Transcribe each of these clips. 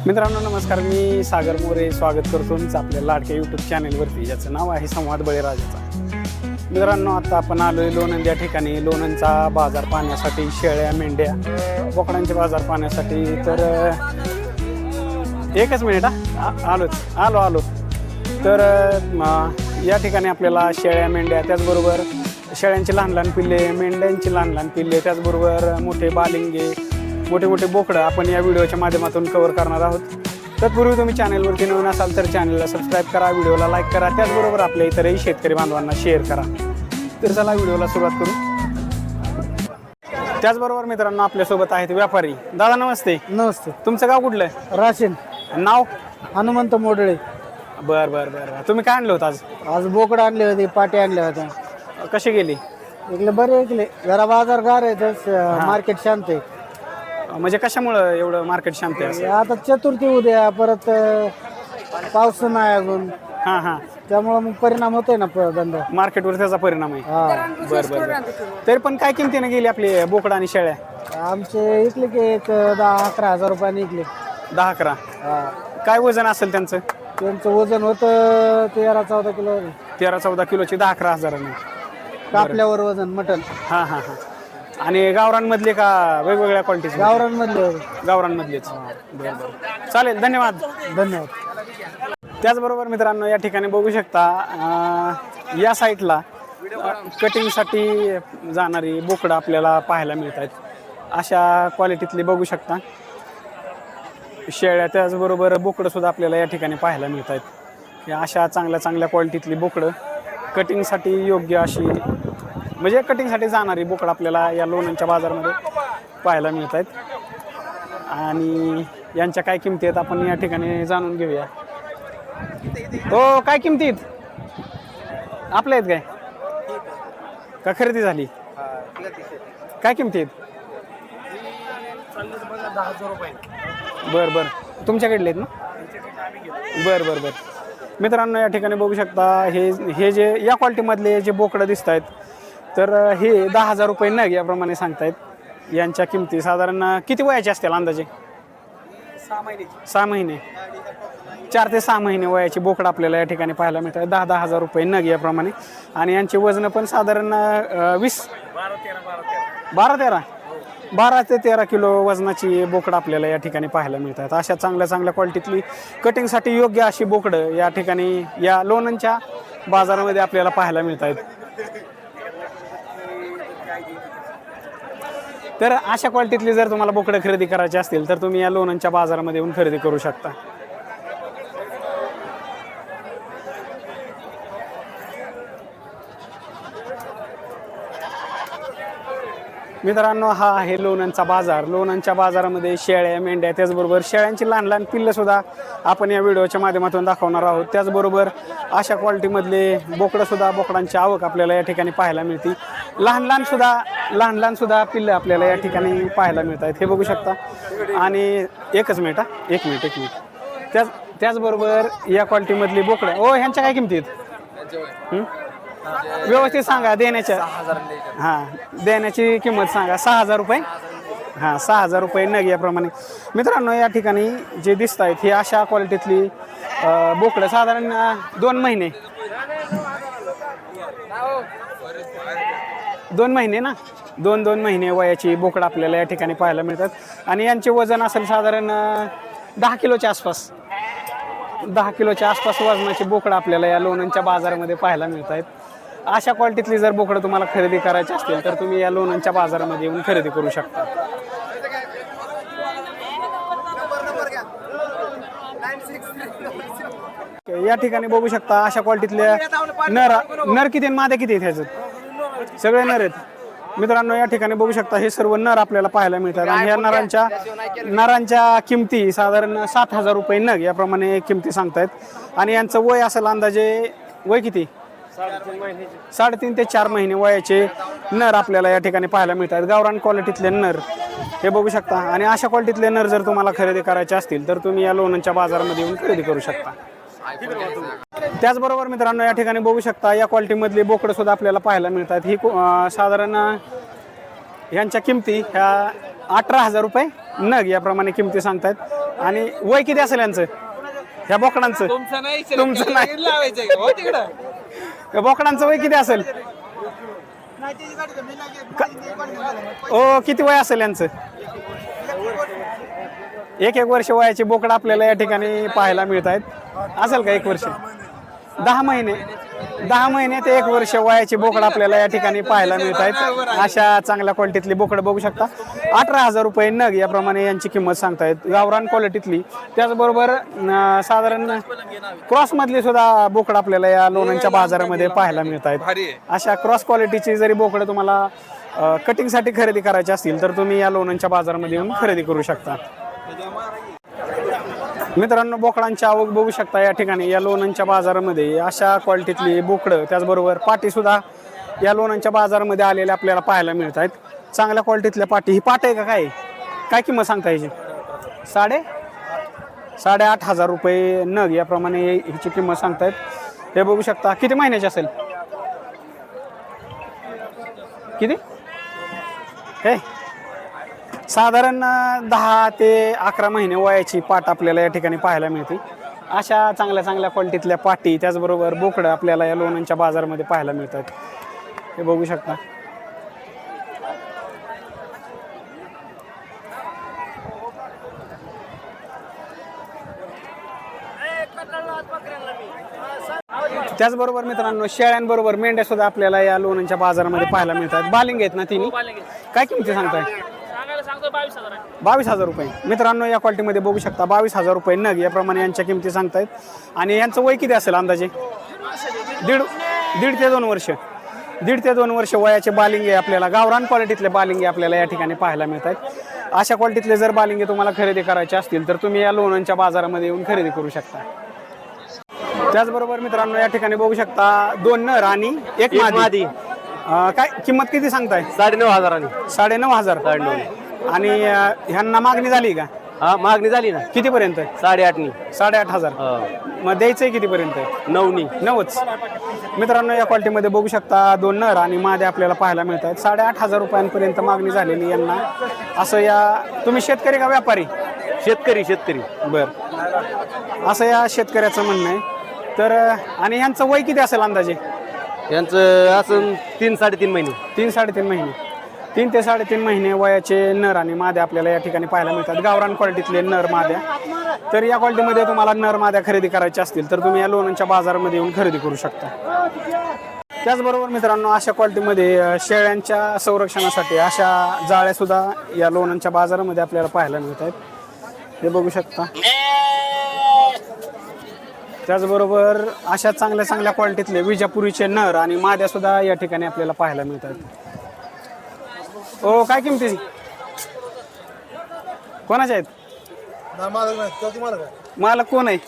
मित्रांनो नमस्कार, मी सागर मोरे स्वागत करतो तुमचं आपल्या लाडक्या यूट्यूब चॅनेलवरती, ज्याचं नाव आहे संवाद बळीराजाचा. मित्रांनो आता आपण आलो आहे लोणंद या ठिकाणी. लोणंदचा बाजार पाहण्यासाठी, शेळ्या मेंढ्या बोकडांचे बाजार पाहण्यासाठी. तर एकच मिनिट आलो. तर या ठिकाणी आपल्याला शेळ्या मेंढ्या, त्याचबरोबर शेळ्यांची लहान लहान पिल्ले, मेंढ्यांची लहान लहान पिल्ले, त्याचबरोबर मोठे बालिंगे, मोठे मोठे बोकडं आपण या व्हिडिओच्या माध्यमातून कव्हर करणार आहोत. तत्पूर्वी तुम्ही चॅनलवरती नवीन असाल तर चॅनलला सबस्क्राईब करा, व्हिडिओला लाईक करा, त्याचबरोबर आपल्या इतरही शेतकरी बांधवांना शेअर करा. तर चला व्हिडिओला सुरुवात करू. त्याचबरोबर मित्रांनो आपल्यासोबत आहेत व्यापारी. दादा नमस्ते. नमस्ते. तुमचं गाव कुठलं आहे? राशीन. नाव? हनुमंत मोडळे. बरं. तुम्ही काय आणलं होतं आज? आज बोकड आणले होते, पाटे आणले होते. कशी गेली? इकडे बरे इकडे जरा बाजार गार आहे, तर मार्केट शांत आहे. म्हणजे कशामुळं एवढं मार्केट शांत आहे? आता चतुर्थी उद्या, परत पाऊस नाही अजून. हां त्यामुळे मग परिणाम होतोय ना धंदा मार्केटवर, त्याचा परिणाम आहे. हा. बरं. तरी पण काय किमतीने गेली आपली बोकडा आणि शेळ्या? आमचे इकले की एक 10-11 हजार रुपयाने इकले. 10-11. काय वजन असेल त्यांचं? त्यांचं वजन होतं 13-14 किलो. 13-14 किलोची 10-11 हजाराने कापल्यावर वजन मटन. हां. आणि गावरांमधले का वेगवेगळ्या क्वालिटीचे? गावरांमधले. गावरांमधलेच. बरं. चालेल, धन्यवाद. त्याचबरोबर मित्रांनो या ठिकाणी बघू शकता या साईडला कटिंगसाठी जाणारी बोकडं आपल्याला पाहायला मिळत आहेत. अशा क्वालिटीतली बघू शकता शेळ्या, त्याचबरोबर बोकडंसुद्धा आपल्याला या ठिकाणी पाहायला मिळत आहेत. अशा चांगल्या क्वालिटीतली बोकडं कटिंगसाठी योग्य अशी, म्हणजे कटिंगसाठी जाणारी बोकडं आपल्याला या लोणंदच्या बाजारामध्ये पाहायला मिळत आहेत. आणि यांच्या काय किमती आहेत आपण या ठिकाणी जाणून घेऊया. हो, काय किमती आहेत आपल्या आहेत? काय का खरेदी झाली? काय किमती आहेत? बरं. तुमच्याकडले आहेत ना? बरं. मित्रांनो या ठिकाणी बघू शकता हे जे या क्वालिटीमधले जे बोकडं दिसत आहेत, तर हे 10,000 रुपये नग याप्रमाणे सांगतायत. यांच्या किमती साधारण किती वयाचे असतील अंदाजे? 6 महिने. 4 ते 6 महिने वयाची बोकडं आपल्याला या ठिकाणी पाहायला मिळतात. 10,000 रुपये नग याप्रमाणे. आणि यांचे वजन पण साधारण 12 ते 13 किलो वजनाची बोकडं आपल्याला या ठिकाणी पाहायला मिळतात. अशा चांगल्या क्वालिटीतली कटिंगसाठी योग्य अशी बोकडं या ठिकाणी या लोणंदच्या बाजारामध्ये आपल्याला पाहायला मिळत आहेत. तर अशा क्वालिटीतली जर तुम्हाला बोकडं खरेदी करायची असतील तर तुम्ही या लोणंदच्या बाजारामध्ये येऊन खरेदी करू शकता. मित्रांनो हा आहे लोणंदचा बाजार. लोणंदच्या बाजारामध्ये शेळ्या, मेंढ्या, त्याचबरोबर शेळ्यांची लहान लहान पिल्लंसुद्धा आपण या व्हिडिओच्या माध्यमातून दाखवणार आहोत. त्याचबरोबर अशा क्वालिटीमधले बोकडांची आवक आपल्याला या ठिकाणी पाहायला मिळते. लहान लहान सुद्धा पिल्लं आपल्याला या ठिकाणी पाहायला मिळत आहेत. हे बघू शकता. आणि एक मिनिट. त्याचबरोबर या क्वालिटीमधली बोकडं, ह्यांच्या काय किमती आहेत? व्यवस्थित सांगा. देण्याची किंमत सांगा. 6,000 रुपये. 6,000 रुपये नग याप्रमाणे. मित्रांनो या ठिकाणी जे दिसत आहेत हे अशा क्वालिटीतली बोकडं साधारण 2 महिने ना 2 महिने वयाची बोकडं आपल्याला या ठिकाणी पाहायला मिळतात. आणि यांचे वजन असेल साधारण 10 किलोच्या आसपास. 10 किलोच्या आसपास वजनाची बोकडं आपल्याला या लोणंदच्या बाजारामध्ये पाहायला मिळत आहेत. अशा क्वालिटीतली जर बोकडं तुम्हाला खरेदी करायची असतील तर तुम्ही या लोणंदच्या बाजारामध्ये येऊन खरेदी करू शकता. या ठिकाणी बघू शकता अशा क्वालिटीतल्या नर किती आणि माद्या किती आहेत? ह्याच्यात सगळे नर आहेत. मित्रांनो या ठिकाणी बघू शकता हे सर्व नर आपल्याला पाहायला मिळतात. आणि या नरांच्या किमती साधारण 7,000 रुपये नग याप्रमाणे किमती सांगतायत. आणि यांचं वय असेल अंदाजे, वय किती? 3.5 ते 4 महिने वयाचे नर आपल्याला या ठिकाणी पाहायला मिळतात. गावरान क्वालिटीतले नर हे बघू शकता. आणि अशा क्वालिटीतले नर जर तुम्हाला खरेदी करायचे असतील तर तुम्ही या लोणंदच्या बाजारामध्ये येऊन खरेदी करू शकता. त्याचबरोबर मित्रांनो या ठिकाणी बघू शकता या क्वालिटीमधली बोकडं सुद्धा आपल्याला पाहायला मिळतात. ही साधारण यांच्या किमती ह्या 18,000 रुपये नग याप्रमाणे किमती सांगतायत. आणि वय किती असेल यांचं ह्या बोकडांचं? तुमचं नाही. या बोकडांचं वय किती असेल? ओ किती वय असेल यांचं? 1 वर्ष वयाची बोकड आपल्याला या ठिकाणी पाहायला मिळत आहेत. असेल का 1 वर्ष? 10 महिने ते 1 वर्ष वयाची बोकड आपल्याला या ठिकाणी पाहायला मिळत आहेत. अशा चांगल्या क्वालिटीतली बोकड बघू शकता. 18,000 रुपये नग याप्रमाणे यांची किंमत सांगतायत. गावरान क्वालिटीतली, त्याचबरोबर साधारण क्रॉस मधली सुद्धा बोकड आपल्याला या लोणंदच्या बाजारामध्ये पाहायला मिळत आहेत. अशा क्रॉस क्वालिटीची जरी बोकड तुम्हाला कटिंगसाठी खरेदी करायची असतील तर तुम्ही या लोणंदच्या बाजारामध्ये येऊन खरेदी करू शकता. मित्रांनो, बोकडांची आवक बघू शकता या ठिकाणी या लोणंदच्या बाजारामध्ये. अशा क्वालिटीतली बोकडं, त्याचबरोबर पाटी सुद्धा या लोणंदच्या बाजारामध्ये आलेल्या आपल्याला पाहायला मिळत आहेत. चांगल्या क्वालिटीतल्या पाटी. ही पाट आहे का? काय किंमत सांगता याची? 8,500 रुपये नग याप्रमाणे हिची किंमत सांगतायत. हे बघू शकता. किती महिन्याची असेल? किती हे? साधारण 10 ते 11 महिने वयाची पाट आपल्याला या ठिकाणी पाहायला मिळते. अशा चांगल्या क्वालिटीतल्या पाटी, त्याचबरोबर बोकडं आपल्याला या लोणंदच्या बाजारामध्ये पाहायला मिळतात. हे बघू शकता. त्याचबरोबर मित्रांनो, शेळ्यांबरोबर मेंढ्या सुद्धा आपल्याला या लोणंदच्या बाजारामध्ये पाहायला मिळतात. बालिंग आहेत ना तिन्ही? काय किमती सांगताय? 22,000 रुपये. मित्रांनो, या क्वालिटीमध्ये बघू शकता 22,000 रुपये नग याप्रमाणे यांच्या किमती सांगतायत. आणि यांचं वय किती असेल अंदाजे? दीड ते 2 वर्ष. 1.5 ते 2 वर्ष वयाचे बालिंगे आपल्याला, गावरान क्वालिटीतले बालिंगे आपल्याला या ठिकाणी पाहायला मिळतात. अशा क्वालिटीतले जर बालिंगे तुम्हाला खरेदी करायचे असतील तर तुम्ही या लोणंदच्या बाजारामध्ये येऊन खरेदी करू शकता. त्याचबरोबर मित्रांनो, या ठिकाणी बघू शकता 2 नर आणि 1 मादी. काय किंमत किती सांगताय? 9,500. 9,500. आणि ह्यांना मागणी झाली का? हा, मागणी झाली ना. कितीपर्यंत? 8,500. 8,500. मग द्यायचंय कितीपर्यंत? 9,900. मित्रांनो, या क्वालिटीमध्ये बघू शकता 2 नर आणि मादे आपल्याला पाहायला मिळत आहेत. 8,500 रुपयांपर्यंत मागणी झालेली यांना. असं या, तुम्ही शेतकरी का व्यापारी? शेतकरी. बरं, असं या शेतकऱ्याचं म्हणणं आहे. तर आणि ह्यांचं वय किती असेल अंदाजे? यांचं असं 3-3.5 महिने. 3-3.5 महिने. 3 ते 3.5 महिने वयाचे नर आणि माद्या आपल्याला या ठिकाणी पाहायला मिळतात. गावरान क्वालिटीतले नर माद्या. तर या क्वालिटीमध्ये तुम्हाला नर माद्या खरेदी करायच्या असतील तर तुम्ही या लोणंदच्या बाजारामध्ये येऊन खरेदी करू शकता. त्याचबरोबर मित्रांनो, अशा क्वालिटीमध्ये शेळ्यांच्या संरक्षणासाठी अशा जाळ्या सुद्धा या लोणंदच्या बाजारामध्ये आपल्याला पाहायला मिळत आहेत. हे बघू शकता. त्याचबरोबर अशा चांगल्या क्वालिटीतले विजापुरीचे नर आणि माद्या सुद्धा या ठिकाणी आपल्याला पाहायला मिळतात. ओ, काय किमती? कोणाच्या आहेत? मालक कोण आहे?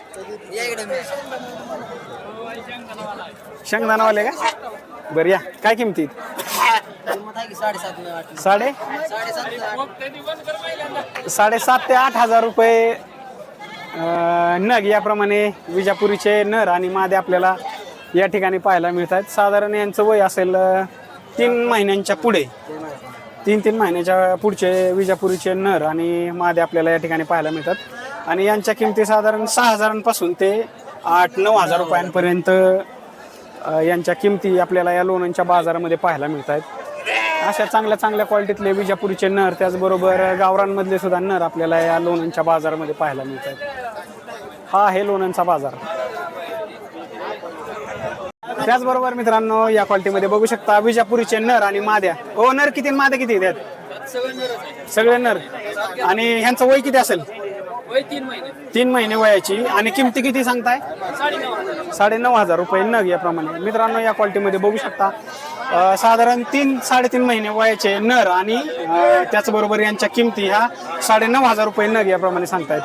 शेंगदाणावाले का? बरं, या. काय किमती? 7,500 ते 8,000 रुपये नग याप्रमाणे विजापुरीचे नर आणि मादे आपल्याला या ठिकाणी पाहायला मिळतात. साधारण यांचं वय असेल 3 महिन्यांच्या पुढे. 3 महिन्याच्या पुढचे विजापुरीचे नर आणि मादे आपल्याला या ठिकाणी पाहायला मिळतात. आणि यांच्या किमती साधारण 6,000पासून ते 8-9,000 रुपयांपर्यंत यांच्या किमती आपल्याला या लोणंदच्या बाजारामध्ये पाहायला मिळत आहेत. अशा चांगल्या क्वालिटीतले विजापुरीचे नर, त्याचबरोबर गावरांमधले सुद्धा नर आपल्याला या लोणंदच्या बाजारामध्ये पाहायला मिळत आहेत. हा आहे लोणंदचा बाजार. त्याचबरोबर मित्रांनो, या क्वालिटीमध्ये बघू शकता विजापुरीचे नर आणि माद्या. ओ, नर किती माद्या किती आहेत? सगळे नर. आणि ह्यांचं वय किती असेल? 3 महिने वयाची. आणि किमती किती सांगताय? 9,500 रुपये नग याप्रमाणे. मित्रांनो, या क्वालिटीमध्ये बघू शकता साधारण 3-3.5 महिने वयाचे नर आणि त्याचबरोबर यांच्या किमती ह्या 9,500 रुपये नग याप्रमाणे सांगतायत.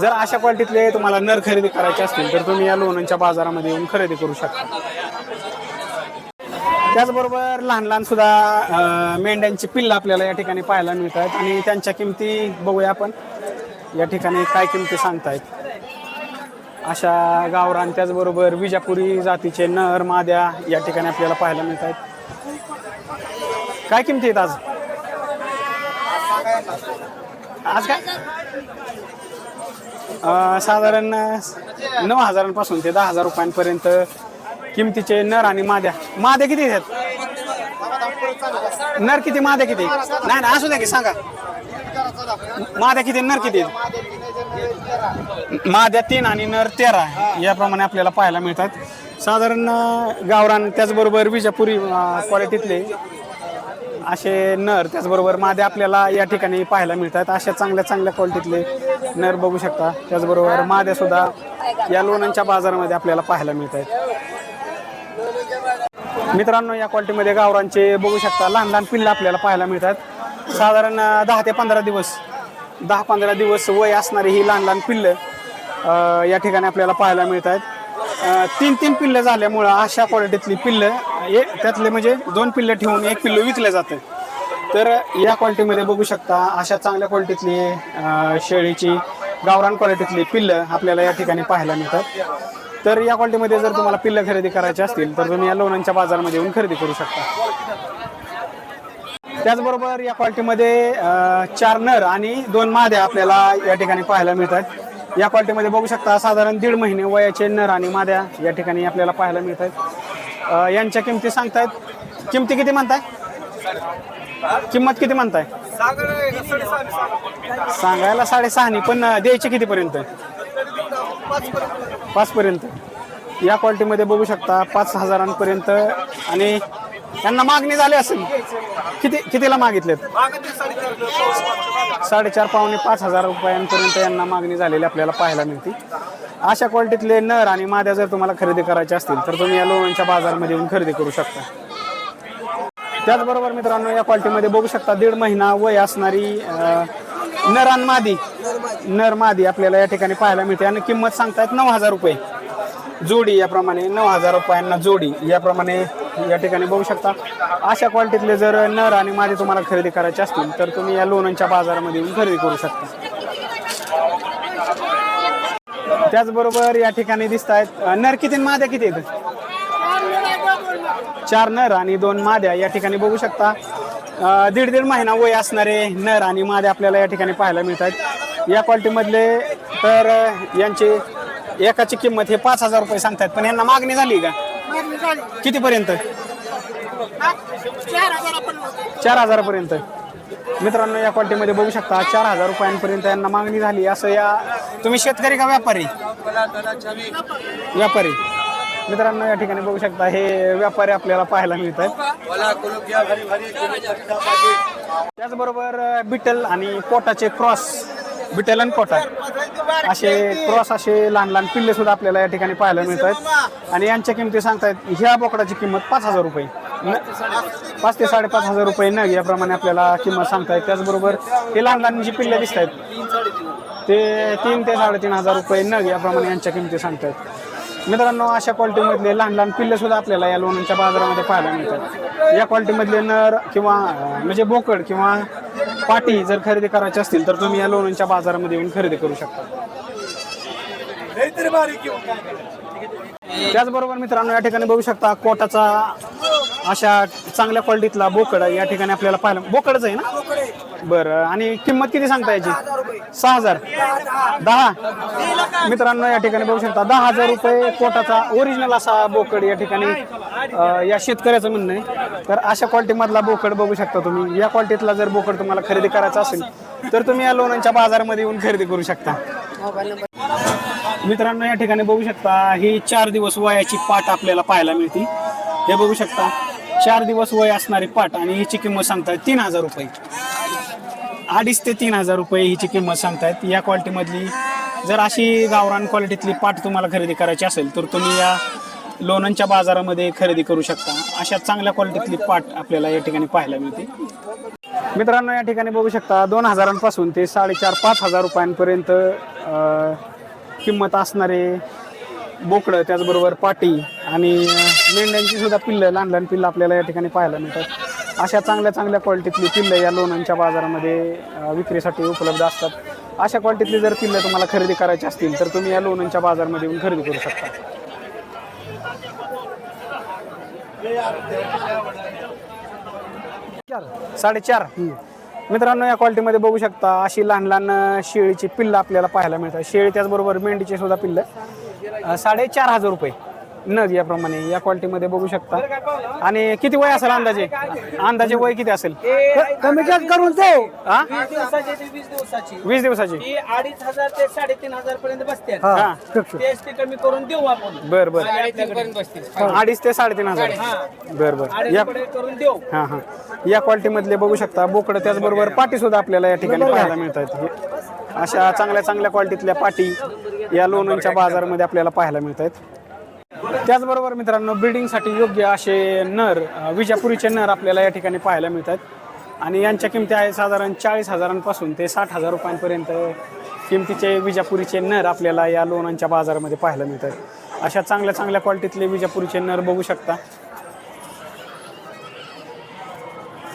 जर अशा क्वालिटीतले तुम्हाला नर खरेदी करायचे असतील तर तुम्ही या लोणंदच्या बाजारामध्ये येऊन खरेदी करू शकता. त्याचबरोबर लहान सुद्धा मेंढ्यांची पिल्लं आपल्याला या ठिकाणी पाहायला मिळतात. आणि त्यांच्या किमती बघूया आपण या ठिकाणी काय किमती सांगतायत. अशा गावरान, त्याचबरोबर विजापुरी जातीचे नर माद्या या ठिकाणी आपल्याला पाहायला मिळतात. काय किमती आहेत आज? आज काय साधारण 9,000पासून ते 10,000 रुपयांपर्यंत किमतीचे नर आणि माद्या किती आहेत? नर किती माद्या किती? नाही नाही असू द्या की सांगा. माद्या किती नर किती? माद्या 3 आणि नर 13 याप्रमाणे आपल्याला पाहायला मिळतात. साधारण गावरान त्याचबरोबर विजापुरी क्वालिटीतले असे नर त्याचबरोबर माद्या आपल्याला या ठिकाणी पाहायला मिळतात. अशा चांगल्या चांगल्या क्वालिटीतले नर बघू शकता. त्याचबरोबर माद्या सुद्धा या लोणंदच्या बाजारामध्ये आपल्याला पाहायला मिळतात. मित्रांनो या क्वालिटीमध्ये गावरांचे बघू शकता लहान लहान पिल्लं आपल्याला पाहायला मिळतात. साधारण 10 ते 15 दिवस वय असणारी ही लहान लहान पिल्लं या ठिकाणी आपल्याला पाहायला मिळतात. 3 पिल्लं झाल्यामुळं अशा क्वालिटीतली पिल्लं त्यातले म्हणजे 2 पिल्लं ठेवून 1 पिल्लं विकलं जातं. तर या क्वालिटीमध्ये बघू शकता अशा चांगल्या क्वालिटीतली शेळीची गावरान क्वालिटीतली पिल्लं आपल्याला या ठिकाणी पाहायला मिळतात. तर या क्वालिटीमध्ये जर तुम्हाला पिल्लं खरेदी करायची असतील तर तुम्ही या लोणंदच्या बाजारामध्ये येऊन खरेदी करू शकता. त्याचबरोबर या क्वालिटीमध्ये 4 नर आणि 2 माद्या आपल्याला या ठिकाणी पाहायला मिळतात. या क्वालिटीमध्ये बघू शकता साधारण 1.5 महिने वयाचे नर आणि माद्या या ठिकाणी आपल्याला पाहायला मिळतात. यांच्या किमती सांगतायत. किमती किती म्हणताय? किंमत किती म्हणताय? सांगायला 6.5 पण द्यायचे कितीपर्यंत? 5 पर्यंत. या क्वालिटीमध्ये बघू शकता 5,000पर्यंत आणि यांना मागणी झाली असेल. कितीला मागितलेत? 4.5 पावणे 5,000 रुपयांपर्यंत यांना मागणी झालेली आपल्याला पाहायला मिळते. अशा क्वालिटीतले नर आणि माद्या जर तुम्हाला खरेदी करायचे असतील तर तुम्ही या लोणंदच्या बाजारामध्ये येऊन खरेदी करू शकता. त्याचबरोबर मित्रांनो या क्वालिटीमध्ये बघू शकता 1.5 महिना वय असणारी नर मादी आपल्याला या ठिकाणी पाहायला मिळते आणि किंमत सांगतायत 9,000 रुपये जोडी. याप्रमाणे 9,000 रुपयांना जोडी याप्रमाणे या ठिकाणी बघू शकता. अशा क्वालिटीतले जर नर आणि मादी तुम्हाला खरेदी करायचे असतील तर तुम्ही या लोणंदच्या बाजारामध्ये येऊन खरेदी करू शकता. त्याचबरोबर या ठिकाणी दिसत आहेत नर किती माद्या किती आहेत? 4 नर आणि 2 माद्या या ठिकाणी बघू शकता. 1.5 महिना वय असणारे नर आणि माद्या आपल्याला या ठिकाणी पाहायला मिळतात. या क्वालिटीमधले तर यांची एकाची किंमत हे 5,000 रुपये सांगतात पण यांना मागणी झाली का? कितीपर्यंत? 4,000 पर्यंत. मित्रांनो या क्वालिटीमध्ये बघू शकता 4,000 रुपयांपर्यंत यांना मागणी झाली. असं या तुम्ही शेतकरी का व्यापारी? व्यापारी. मित्रांनो या ठिकाणी बघू शकता हे व्यापारी आपल्याला पाहायला मिळतात. त्याचबरोबर बिटल आणि पोटाचे क्रॉस, बिटल आणि पोटा असे क्रॉस असे लहान लहान पिल्ले सुद्धा आपल्याला या ठिकाणी पाहायला मिळतात आणि यांच्या किमती सांगतायत. ह्या बोकडाची किंमत 5,000 रुपये, 5 ते 5,500 रुपये नग याप्रमाणे आपल्याला किंमत सांगतायत. त्याचबरोबर हे लहान लहान जी पिल्ले दिसत आहेत ते 3 ते 3,500 रुपये नग याप्रमाणे यांच्या किमती सांगतायत. मित्रांनो अशा क्वालिटीमधले लहान लहान पिल्ले सुद्धा आपल्याला या लोणंदच्या बाजारामध्ये पाहायला मिळतात. या क्वालिटीमधले नर किंवा म्हणजे बोकड किंवा पाटी जर खरेदी करायची असतील तर तुम्ही या लोणंदच्या बाजारामध्ये येऊन खरेदी करू शकता. त्याचबरोबर मित्रांनो या ठिकाणी बघू शकता कोटाचा अशा चांगल्या क्वालिटीतला बोकड या ठिकाणी आपल्याला पाहायला. बोकडच आहे ना? बरं. आणि किंमत किती सांगता याची? 6,000. 10. मित्रांनो या ठिकाणी बघू शकता 10,000 रुपये कोटाचा ओरिजिनल असा बोकड या ठिकाणी या शेतकऱ्याचं म्हणणं आहे. तर अशा क्वालिटीमधला बोकड बघू शकता तुम्ही. या क्वालिटीतला जर बोकड तुम्हाला खरेदी करायचा असेल तर तुम्ही या लोणंदच्या बाजारामध्ये येऊन खरेदी करू शकता. मित्रांनो या ठिकाणी बघू शकता ही 4 दिवस वयाची पाट आपल्याला पाहायला मिळते. हे बघू शकता 4 दिवस वय असणारी पाट आणि हिची किंमत सांगतायत 3,000 रुपये. 2,500 ते 3,000 रुपये हिची किंमत सांगतायत. या क्वालिटीमधली जर अशी गावरान क्वालिटीतली पाट तुम्हाला खरेदी करायची असेल तर तुम्ही या लोणंदच्या बाजारामध्ये खरेदी करू शकता. अशा चांगल्या क्वालिटीतली पाट आपल्याला या ठिकाणी पाहायला मिळते. मित्रांनो या ठिकाणी बघू शकता 2,000 पासून ते 4,500-5,000 रुपयांपर्यंत किंमत असणारे बोकडं त्याचबरोबर पाटी आणि मेंढ्यांची सुद्धा पिल्लं, लहान लहान पिल्लं आपल्याला या ठिकाणी पाहायला मिळतात. अशा चांगल्या चांगल्या क्वालिटीतली पिल्लं या लोणंदच्या बाजारामध्ये विक्रीसाठी उपलब्ध असतात. अशा क्वालिटीतली जर पिल्लं तुम्हाला खरेदी करायची असतील तर तुम्ही या लोणंदच्या बाजारामध्ये येऊन खरेदी करू शकता. 4.5. मित्रांनो या क्वालिटीमध्ये बघू शकता अशी लहान लहान शेळीची पिल्लं आपल्याला पाहायला मिळतात. शेळी त्याचबरोबर मेंढीचे सुद्धा पिल्लं 4,500 रुपये नग याप्रमाणे या क्वालिटीमध्ये बघू शकता. आणि किती वय असेल अंदाजे वय किती असेल? कमी जास्त करून देऊ. हा 20 दिवसाची 20 दिवसाची 2,500 ते 3,500 पर्यंत बसते. हा फिक्स. ते कमी करून देऊ आपण. बर बर 2,500 बसते. 2,500 ते 3,500 बर बर या 2,500 करून देऊ. हा हा या क्वालिटी मधले बघू शकता बोकडं त्याचबरोबर पाटी सुद्धा आपल्याला या ठिकाणी पाहायला मिळतात. अशा चांगल्या चांगल्या क्वालिटीतल्या पाटी या लोणंदच्या बाजारामध्ये आपल्याला पाहायला मिळत आहेत. त्याचबरोबर मित्रांनो ब्रीडिंगसाठी योग्य असे नर विजापुरीचे नर आपल्याला या ठिकाणी पाहायला मिळतात. आणि यांच्या किमती आहेत साधारण 40,000पासून ते 60,000 रुपयांपर्यंत किमतीचे विजापुरीचे नर आपल्याला या लोणंदच्या बाजारामध्ये पाहायला मिळतात. अशा चांगल्या चांगल्या क्वालिटीतले विजापुरीचे नर बघू शकता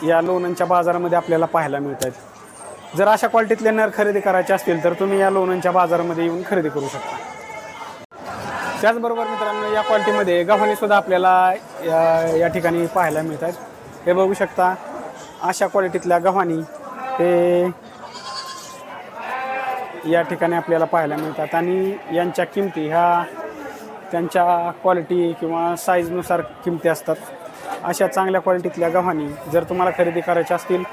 या लोणंदच्या बाजारामध्ये आपल्याला पाहायला मिळत आहेत. जर अशा क्वालिटीतले नर खरेदी करायचे असतील तर तुम्ही या लोणंदच्या बाजारामध्ये येऊन खरेदी करू शकता. त्याचबरोबर मित्रांनो या क्वालिटीमध्ये गव्हाणी सुद्धा आपल्याला या ठिकाणी पाहायला मिळतात. हे बघू शकता अशा क्वालिटीतल्या गव्हाणी हे या ठिकाणी आपल्याला पाहायला मिळतात. आणि यांच्या किमती ह्या त्यांच्या क्वालिटी किंवा साईजनुसार किमती असतात. अशा चांगल्या क्वालिटीतल्या गव्हाणी जर तुम्हाला खरेदी करायच्या असतील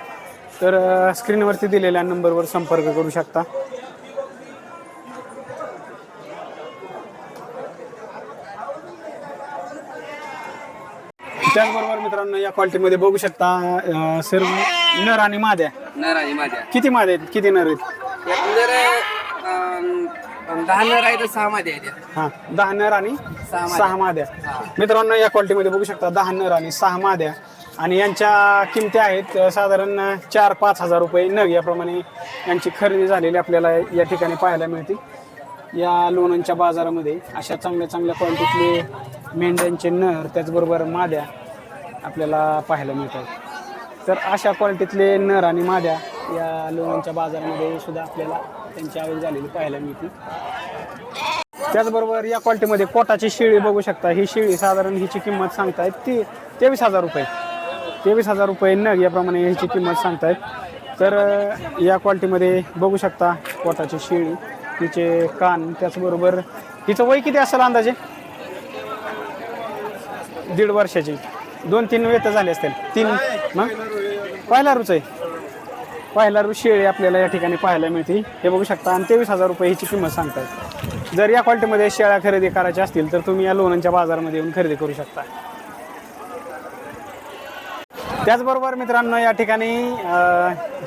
तर स्क्रीनवरती दिलेल्या नंबरवर संपर्क करू शकता. त्याचबरोबर मित्रांनो या क्वालिटीमध्ये बघू शकता सर्व नर आणि माद्या. नर आणि माझ्या किती माद्या आहेत किती नर आहेत? जर 10 नर आहे तर 6 मध्ये आहे. हां 10 नर आणि 6 माद्या. मित्रांनो या क्वालिटीमध्ये बघू शकता 10 नर आणि 6 माद्या. आणि यांच्या किमती आहेत साधारण 4-5 हजार रुपये नग याप्रमाणे यांची खरेदी झालेली आपल्याला या ठिकाणी पाहायला मिळते. या लोणंदच्या बाजारामध्ये अशा चांगल्या चांगल्या क्वालिटीतले मेंढ्यांचे नर त्याचबरोबर माद्या आपल्याला पाहायला मिळतात. तर अशा क्वालिटीतले नर आणि माद्या या लोणंदच्या बाजारामध्ये सुद्धा आपल्याला त्यांची आवक झालेली पाहायला मिळते. त्याचबरोबर या क्वालिटीमध्ये कोटाची शेळी बघू शकता. ही शेळी साधारण हिची किंमत सांगतायत ती 23,000 रुपये 23,000 रुपये नग याप्रमाणे ह्याची किंमत सांगतायत. तर या क्वालिटीमध्ये बघू शकता कोटाची शेळी तिचे कान त्याचबरोबर हिचं वय किती असेल अंदाजे? 1.5 वर्षाची 2-3 वेत झाले असतील 3 मग पहिला रूच आहे. पहिला रू शेळी आपल्याला या ठिकाणी पाहायला मिळते. हे बघू शकता आणि 23,000 रुपये हिची किंमत सांगतात. जर या क्वालिटीमध्ये शेळ्या खरेदी करायच्या असतील तर तुम्ही या लोणंदच्या बाजारामध्ये येऊन खरेदी करू शकता. त्याचबरोबर मित्रांनो या ठिकाणी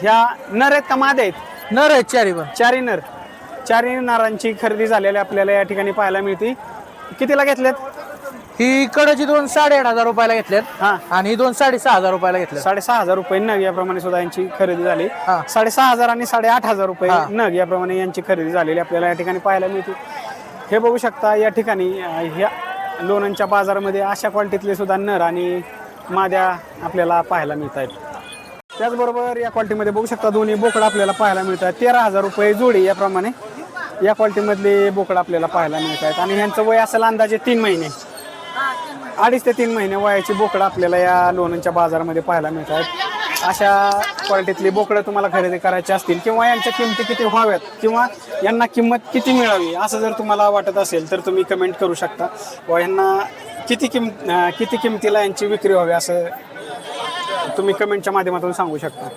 ह्या नर आहेत का मादे आहेत? नर आहेत चारी पण. चारी नरांची खरेदी झालेली आपल्याला या ठिकाणी पाहायला मिळते. कितीला घेतल्यात? ही कडची 2 8,500 रुपयाला घेतल्यात. हां आणि ही 2 6,500 रुपयाला घेतल्यात. 6,500 रुपये नग याप्रमाणे सुद्धा यांची खरेदी झाली. हां. 6,500 आणि 8,500 रुपये नग याप्रमाणे यांची खरेदी झालेली आपल्याला या ठिकाणी पाहायला मिळते. हे बघू शकता या ठिकाणी ह्या लोणंदच्या बाजारामध्ये अशा क्वालिटीतले सुद्धा नर आणि माद्या आपल्याला पाहायला मिळत आहेत. त्याचबरोबर या क्वालिटीमध्ये बघू शकता दोन्ही बोकडं आपल्याला पाहायला मिळतात. 13,000 रुपये जोडी याप्रमाणे या क्वालिटीमधले बोकडं आपल्याला पाहायला मिळत आहेत. आणि ह्यांचं वय असेल अंदाजे 3 महिने 2.5 ते 3 महिने वयाची बोकडं आपल्याला या लोणंदच्या बाजारामध्ये पाहायला मिळत आहेत. अशा क्वालिटीतली बोकडं तुम्हाला खरेदी करायची असतील किंवा यांच्या किमती किती व्हाव्यात किंवा यांना किंमत किती मिळावी असं जर तुम्हाला वाटत असेल तर तुम्ही कमेंट करू शकता. व यांना किती किमतीला यांची विक्री व्हावी असं तुम्ही कमेंटच्या माध्यमातून सांगू शकता.